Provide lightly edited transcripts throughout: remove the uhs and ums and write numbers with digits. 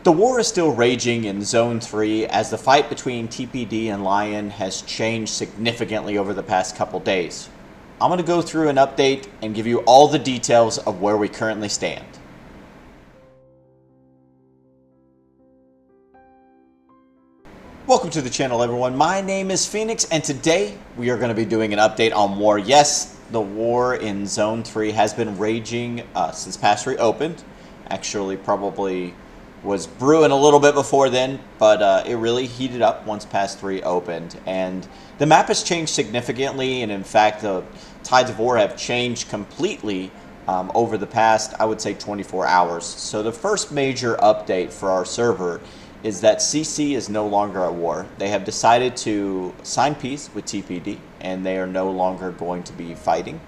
The war is still raging in Zone 3 as the fight between TPD and Lion has changed significantly over the past couple days. I'm going to go through an update and give you all the details of where we currently stand. Welcome to the channel, everyone. My name is Phoenix, and today we are going to be doing an update on war. Yes, the war in Zone 3 has been raging since Pass 3 opened. Actually, probably was brewing a little bit before then, but it really heated up once Pass 3 opened. And the map has changed significantly, and in fact, the tides of war have changed completely over the past, I would say, 24 hours. So the first major update for our server is that CC is no longer at war. They have decided to sign peace with TPD, and they are no longer going to be fighting.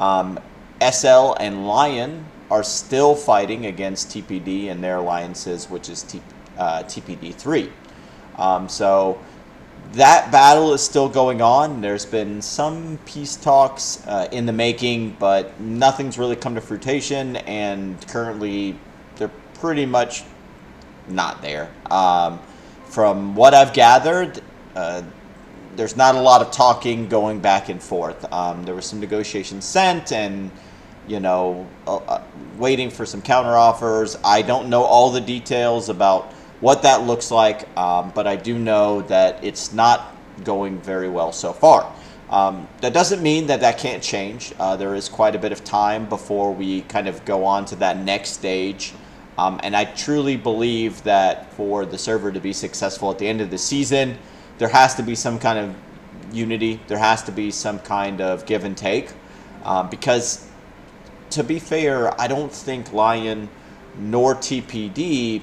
SL and Lion are still fighting against TPD and their alliances, which is TPD3. So that battle is still going on. There's been some peace talks in the making, but nothing's really come to fruition, and currently they're pretty much not there. From what I've gathered, there's not a lot of talking going back and forth. There was some negotiations sent, and waiting for some counteroffers. I don't know all the details about what that looks like, but I do know that it's not going very well so far. That doesn't mean that that can't change. There is quite a bit of time before we kind of go on to that next stage. And I truly believe that for the server to be successful at the end of the season, there has to be some kind of unity. There has to be some kind of give and take. Because, to be fair, I don't think Lion nor TPD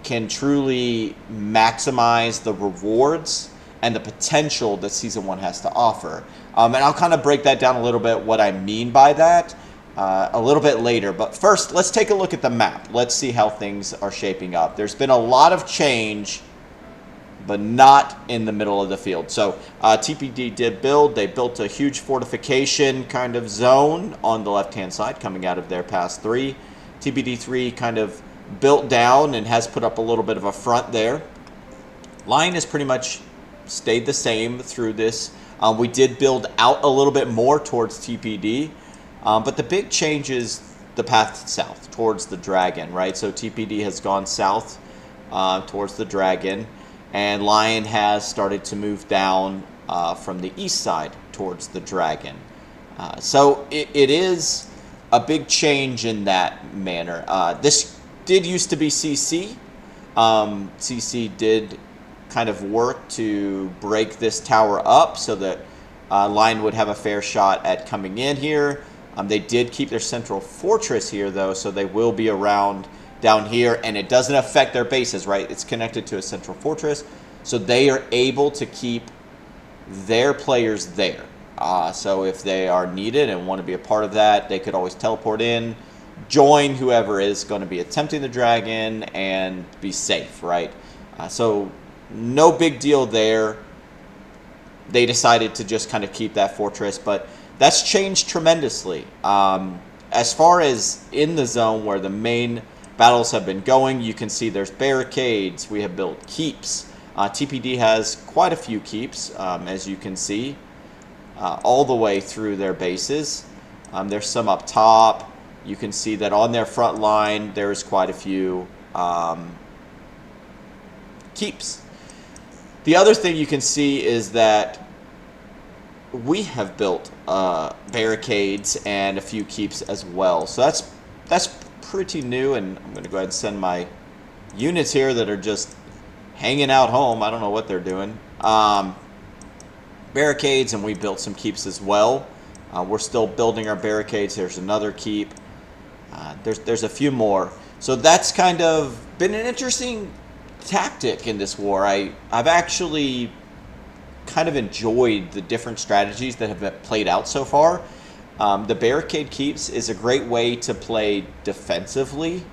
can truly maximize the rewards and the potential that Season 1 has to offer. And I'll kind of break that down a little bit, what I mean by that, a little bit later. But first, let's take a look at the map. Let's see how things are shaping up. There's been a lot of change, but not in the middle of the field. So TPD did build. They built a huge fortification kind of zone on the left-hand side coming out of their Pass 3. TPD3 kind of built down and has put up a little bit of a front there. Lion has pretty much stayed the same through this. We did build out a little bit more towards TPD. But the big change is the path south towards the Dragon, right? So TPD has gone south towards the Dragon, and Lion has started to move down from the east side towards the Dragon. So it is a big change in that manner. This did used to be CC. CC did kind of work to break this tower up so that Lion would have a fair shot at coming in here. They did keep their central fortress here, though, so they will be around down here, and it doesn't affect their bases, right? It's connected to a central fortress, so they are able to keep their players there. So if they are needed and want to be a part of that, they could always teleport in, join whoever is going to be attempting the Dragon, and be safe, right? So no big deal there. They decided to just kind of keep that fortress, but that's changed tremendously. As far as in the zone where the main battles have been going, you can see there's barricades. We have built keeps. TPD has quite a few keeps, as you can see, all the way through their bases. There's some up top. You can see that on their front line, there's quite a few keeps. The other thing you can see is that we have built barricades and a few keeps as well. So that's pretty new, and I'm going to go ahead and send my units here that are just hanging out home. I don't know what they're doing. Barricades, and we built some keeps as well. We're still building our barricades. There's another keep. There's a few more. So that's kind of been an interesting tactic in this war. I've actually kind of enjoyed the different strategies that have been played out so far. The barricade keeps is a great way to play defensively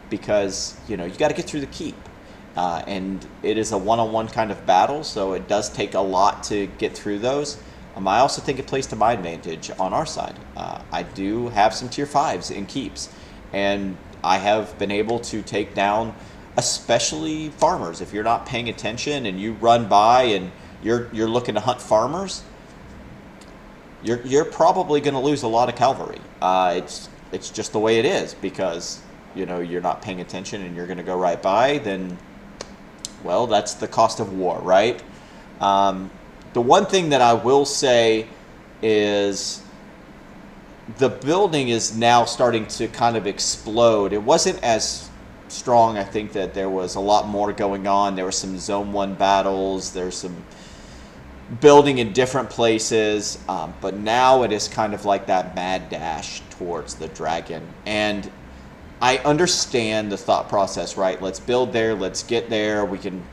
because you got to get through the keep, and it is a one-on-one kind of battle, so it does take a lot to get through those. I also think it plays to my advantage on our side. I do have some tier 5s in keeps, and I have been able to take down especially farmers. If you're not paying attention and you run by and you're looking to hunt farmers, you're probably going to lose a lot of cavalry. It's just the way it is, because you're not paying attention and you're going to go right by. Then, well, that's the cost of war, right? The one thing that I will say is the building is now starting to kind of explode. It wasn't as strong. I think that there was a lot more going on. There were some Zone 1 battles. There's some building in different places. But now it is kind of like that mad dash towards the dragon. And I understand the thought process, right? Let's build there. Let's get there. We can,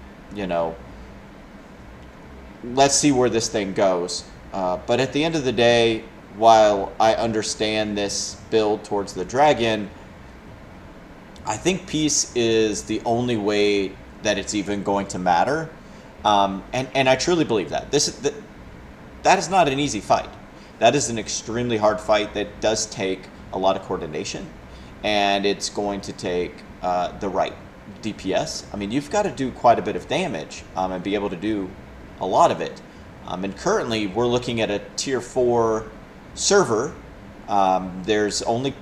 let's see where this thing goes. But at the end of the day, while I understand this build towards the dragon, I think peace is the only way that it's even going to matter. And I truly believe that. That is not an easy fight. That is an extremely hard fight that does take a lot of coordination, and it's going to take the right DPS. I mean, you've got to do quite a bit of damage and be able to do a lot of it. And currently, we're looking at a tier 4 server. There's only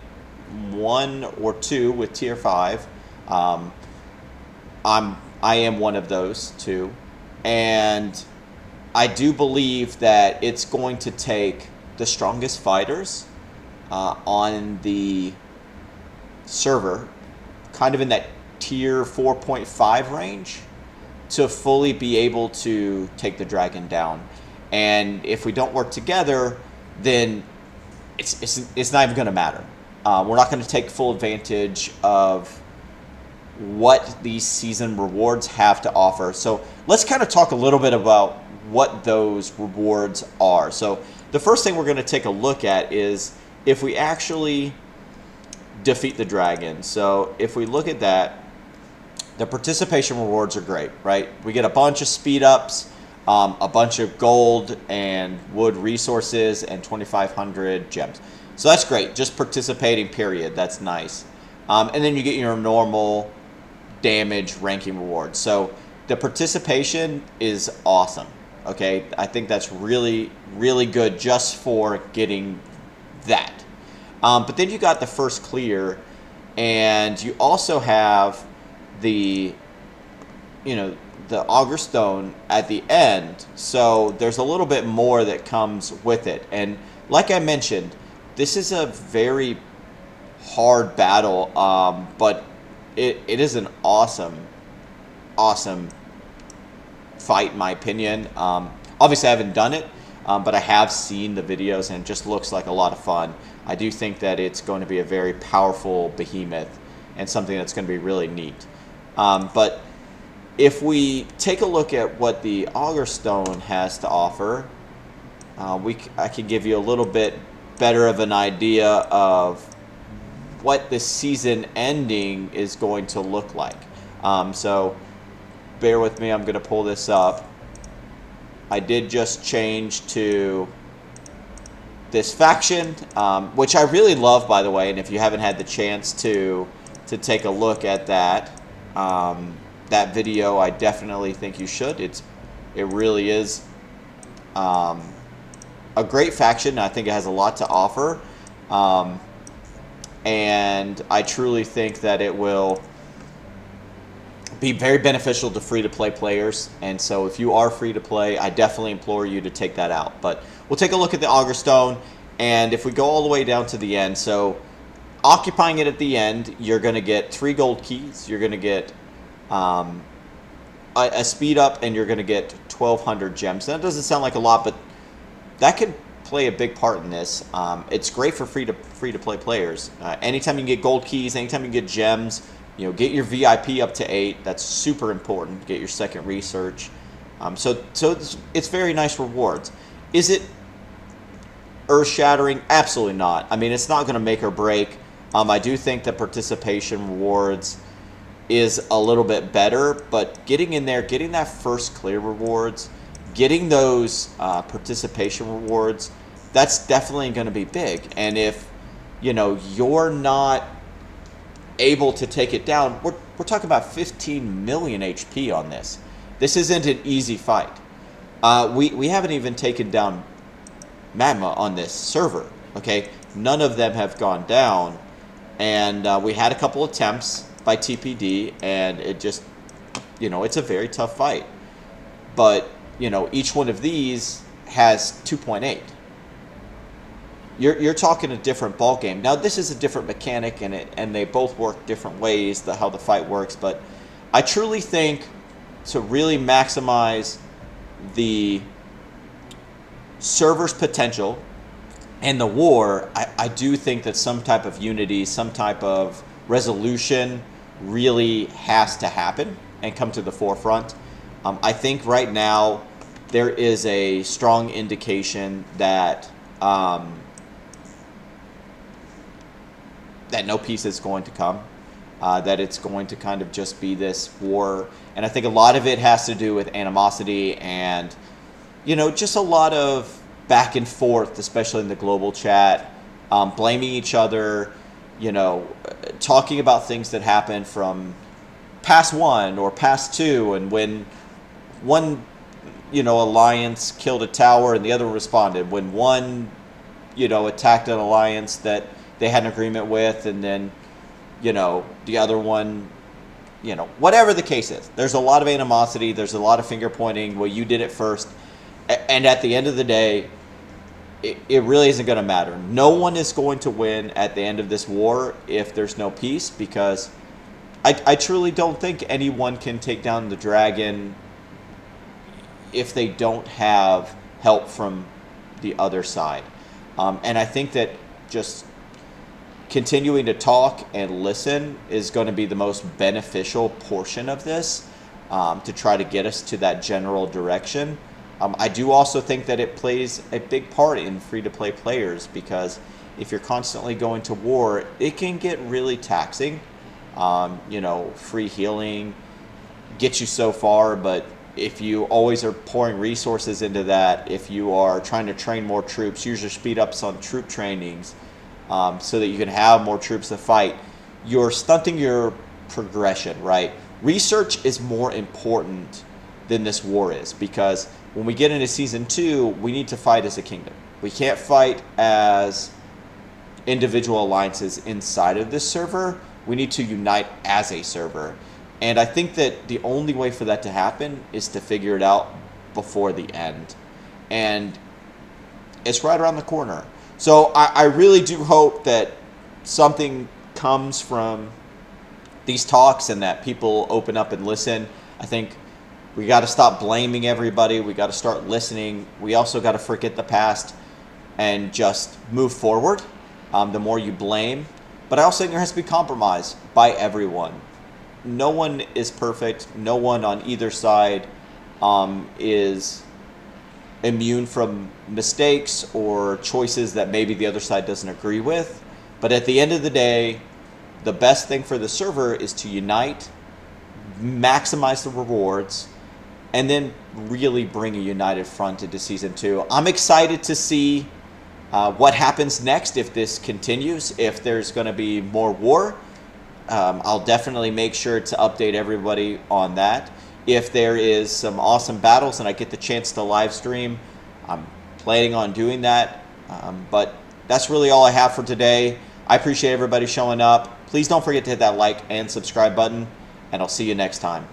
1 or 2 with tier 5. I am one of those 2, and I do believe that it's going to take the strongest fighters on the server, kind of in that tier 4.5 range, to fully be able to take the dragon down. And if we don't work together, then it's not even going to matter. We're not going to take full advantage of what these season rewards have to offer. So let's kind of talk a little bit about what those rewards are. So the first thing we're going to take a look at is if we actually defeat the dragon. So if we look at that, the participation rewards are great, right? We get a bunch of speed ups, a bunch of gold and wood resources, and 2,500 gems. So that's great. Just participating, period. That's nice. And then you get your normal damage ranking rewards. So the participation is awesome. Okay, I think that's really, really good just for getting that. But then you got the first clear, and you also have the Augur Stone at the end. So there's a little bit more that comes with it. And like I mentioned, this is a very hard battle, but it is an awesome fight, in my opinion. Obviously, I haven't done it, but I have seen the videos, and it just looks like a lot of fun. I do think that it's going to be a very powerful behemoth and something that's going to be really neat. But if we take a look at what the Augur Stone has to offer, I can give you a little bit better of an idea of what the season ending is going to look like. So bear with me, I'm going to pull this up. I did just change to this faction, which I really love, by the way, and if you haven't had the chance to take a look at that that video, I definitely think you should. It really is a great faction. I think it has a lot to offer, and I truly think that it will be very beneficial to free-to-play players. And so if you are free-to-play, I definitely implore you to take that out. But we'll take a look at the Augur Stone, and if we go all the way down to the end, so occupying it at the end, you're going to get 3 gold keys, you're going to get a speed up, and you're going to get 1,200 gems. That doesn't sound like a lot, but that could play a big part in this. It's great for free-to-play players. Anytime you can get gold keys, anytime you can get gems, get your VIP up to 8. That's super important. Get your second research. So it's very nice rewards. Is it earth-shattering? Absolutely not. I mean, it's not going to make or break. I do think that participation rewards is a little bit better, but getting in there, getting that first clear rewards, getting those participation rewards, that's definitely going to be big. And if you're not able to take it down, we're talking about 15 million HP on this. This isn't an easy fight. We haven't even taken down Magma on this server, okay? None of them have gone down, and we had a couple attempts by TPD, and it just, it's a very tough fight. But, each one of these has 2.8. You're talking a different ball game. Now, this is a different mechanic, and they both work different ways, how the fight works, but I truly think to really maximize the server's potential and the war, I do think that some type of unity, some type of resolution really has to happen and come to the forefront. I think right now there is a strong indication that that no peace is going to come, that it's going to kind of just be this war. And I think a lot of it has to do with animosity and, just a lot of back and forth, especially in the global chat, blaming each other, talking about things that happened from past one or past two, and when one, alliance killed a tower and the other responded, when one, attacked an alliance that they had an agreement with, and then, the other one, whatever the case is. There's a lot of animosity. There's a lot of finger pointing. Well, you did it first. And at the end of the day, it really isn't going to matter. No one is going to win at the end of this war if there's no peace, because I truly don't think anyone can take down the dragon if they don't have help from the other side. And I think that just continuing to talk and listen is going to be the most beneficial portion of this, to try to get us to that general direction. I do also think that it plays a big part in free-to-play players, because if you're constantly going to war, it can get really taxing. Free healing gets you so far, but if you always are pouring resources into that, if you are trying to train more troops, use your speed ups on troop trainings, so that you can have more troops to fight, you're stunting your progression, right? Research is more important than this war is, because when we get into Season 2, we need to fight as a kingdom. We can't fight as individual alliances inside of this server. We need to unite as a server. And I think that the only way for that to happen is to figure it out before the end. And it's right around the corner. So I really do hope that something comes from these talks and that people open up and listen. I think we got to stop blaming everybody. We got to start listening. We also got to forget the past and just move forward. The more you blame. But I also think there has to be compromise by everyone. No one is perfect. No one on either side is immune from mistakes or choices that maybe the other side doesn't agree with. But at the end of the day, the best thing for the server is to unite, maximize the rewards, and then really bring a united front into Season 2. I'm excited to see what happens next if this continues, if there's going to be more war. I'll definitely make sure to update everybody on that. If there is some awesome battles and I get the chance to live stream, I'm planning on doing that. But that's really all I have for today. I appreciate everybody showing up. Please don't forget to hit that like and subscribe button, and I'll see you next time.